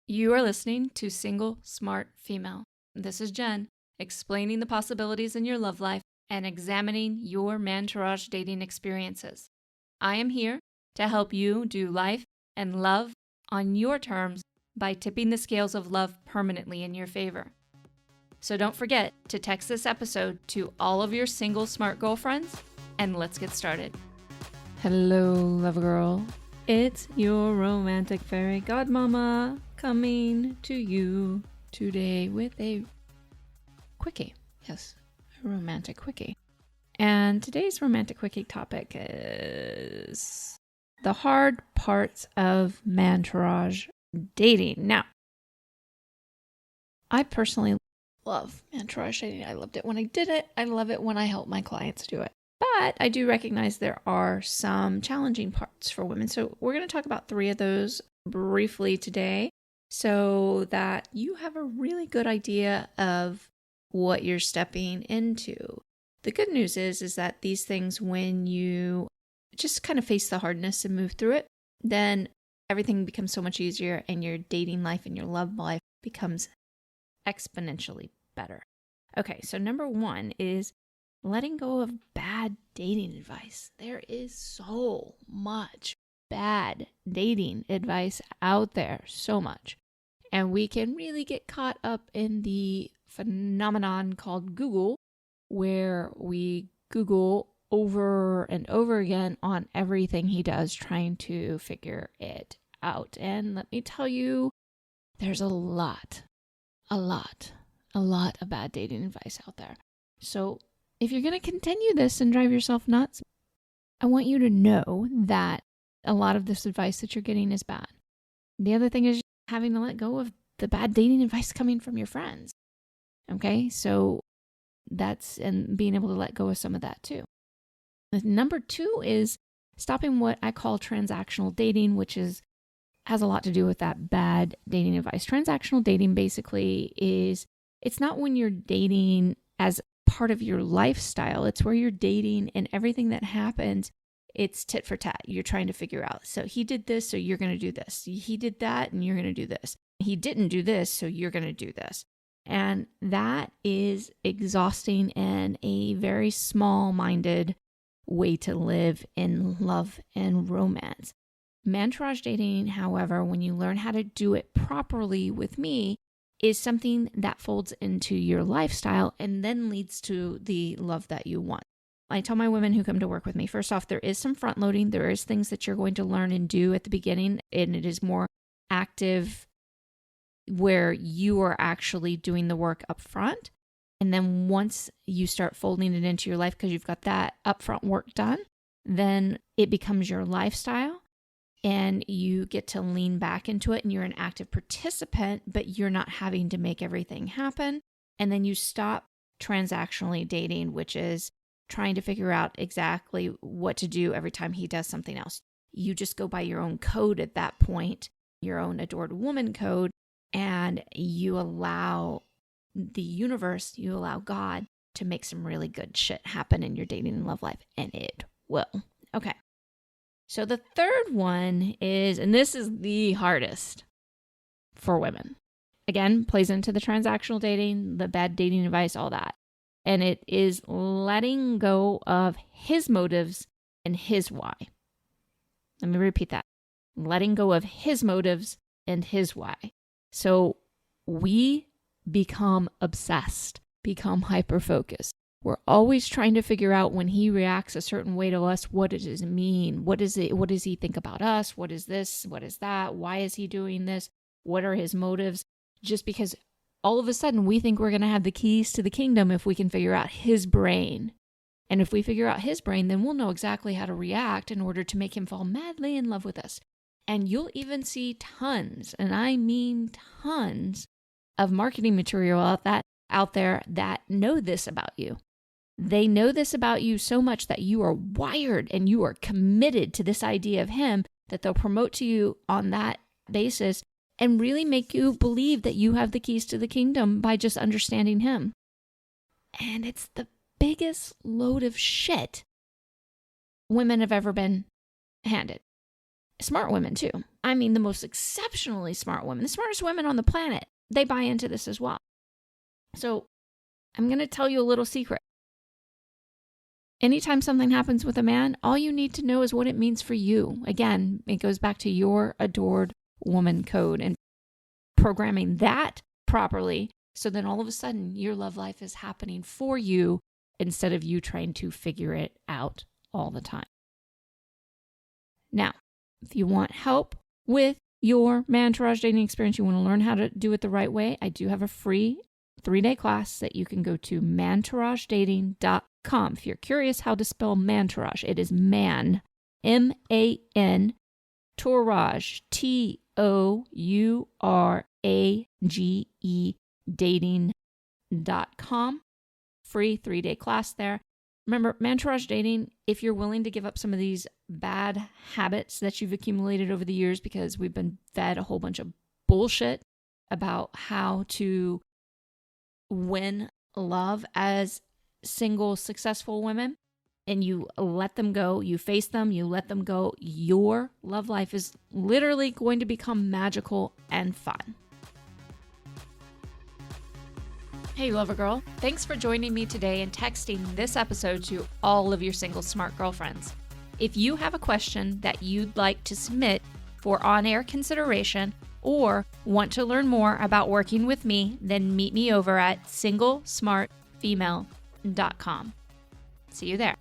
You are listening to Single Smart Female. This is Jen, explaining the possibilities in your love life and examining your Mantourage dating experiences. I am here to help you do life and love on your terms by tipping the scales of love permanently in your favor. So don't forget to text this episode to all of your single smart girlfriends, and let's get started. Hello, love girl. It's your romantic fairy godmama coming to you today with a quickie. Yes, a romantic quickie. And today's romantic quickie topic is the hard parts of Mantourage dating. Now, I personally love Mantourage dating. I loved it when I did it. I love it when I help my clients do it. But I do recognize there are some challenging parts for women. So we're going to talk about 3 of those briefly today so that you have a really good idea of what you're stepping into. The good news is that these things, when you just kind of face the hardness and move through it, then everything becomes so much easier and your dating life and your love life becomes exponentially better. Okay, so number 1 is letting go of bad dating advice. There is so much bad dating advice out there, so much. And we can really get caught up in the phenomenon called Google, where we Google over and over again on everything he does, trying to figure it out. And let me tell you, there's a lot of bad dating advice out there. So if you're going to continue this and drive yourself nuts, I want you to know that a lot of this advice that you're getting is bad. The other thing is having to let go of the bad dating advice coming from your friends. Okay, so and being able to let go of some of that too. Number 2 is stopping what I call transactional dating, which has a lot to do with that bad dating advice. Transactional dating basically is, it's not when you're dating as part of your lifestyle. It's where you're dating and everything that happens, it's tit for tat. You're trying to figure out, so he did this, so you're going to do this. He did that, and you're going to do this. He didn't do this, so you're going to do this. And that is exhausting and a very small-minded way to live in love and romance. Mantourage dating, however, when you learn how to do it properly with me, is something that folds into your lifestyle and then leads to the love that you want. I tell my women who come to work with me, first off, there is some front loading. There is things that you're going to learn and do at the beginning, and it is more active where you are actually doing the work up front. And then once you start folding it into your life, because you've got that upfront work done, then it becomes your lifestyle. And you get to lean back into it and you're an active participant, but you're not having to make everything happen. And then you stop transactionally dating, which is trying to figure out exactly what to do every time he does something else. You just go by your own code at that point, your own adored woman code, and you allow the universe, you allow God to make some really good shit happen in your dating and love life, and it will. Okay. So the third one is, and this is the hardest for women, again, plays into the transactional dating, the bad dating advice, all that. And it is letting go of his motives and his why. Let me repeat that. Letting go of his motives and his why. So we become obsessed, become hyper-focused. We're always trying to figure out when he reacts a certain way to us, what does it mean? What is it? What does he think about us? What is this? What is that? Why is he doing this? What are his motives? Just because all of a sudden we think we're going to have the keys to the kingdom if we can figure out his brain. And if we figure out his brain, then we'll know exactly how to react in order to make him fall madly in love with us. And you'll even see tons, and I mean tons, of marketing material out there that know this about you. They know this about you so much that you are wired and you are committed to this idea of him that they'll promote to you on that basis and really make you believe that you have the keys to the kingdom by just understanding him. And it's the biggest load of shit women have ever been handed. Smart women too. I mean, the most exceptionally smart women, the smartest women on the planet, they buy into this as well. So I'm going to tell you a little secret. Anytime something happens with a man, all you need to know is what it means for you. Again, it goes back to your adored woman code and programming that properly. So then all of a sudden your love life is happening for you instead of you trying to figure it out all the time. Now, if you want help with your Mantourage dating experience, you want to learn how to do it the right way, I do have a free 3-day class that you can go to mantouragedating.com. If you're curious how to spell Mantourage, it is man, M-A-N, Tourage, Tourage, dating.com. Free 3-day class there. Remember, Mantourage dating, if you're willing to give up some of these bad habits that you've accumulated over the years, because we've been fed a whole bunch of bullshit about how to win love as single, successful women, and you let them go, you face them, you let them go, your love life is literally going to become magical and fun. Hey, Lover Girl. Thanks for joining me today and texting this episode to all of your single smart girlfriends. If you have a question that you'd like to submit for on-air consideration or want to learn more about working with me, then meet me over at singlesmartfemale.com. See you there.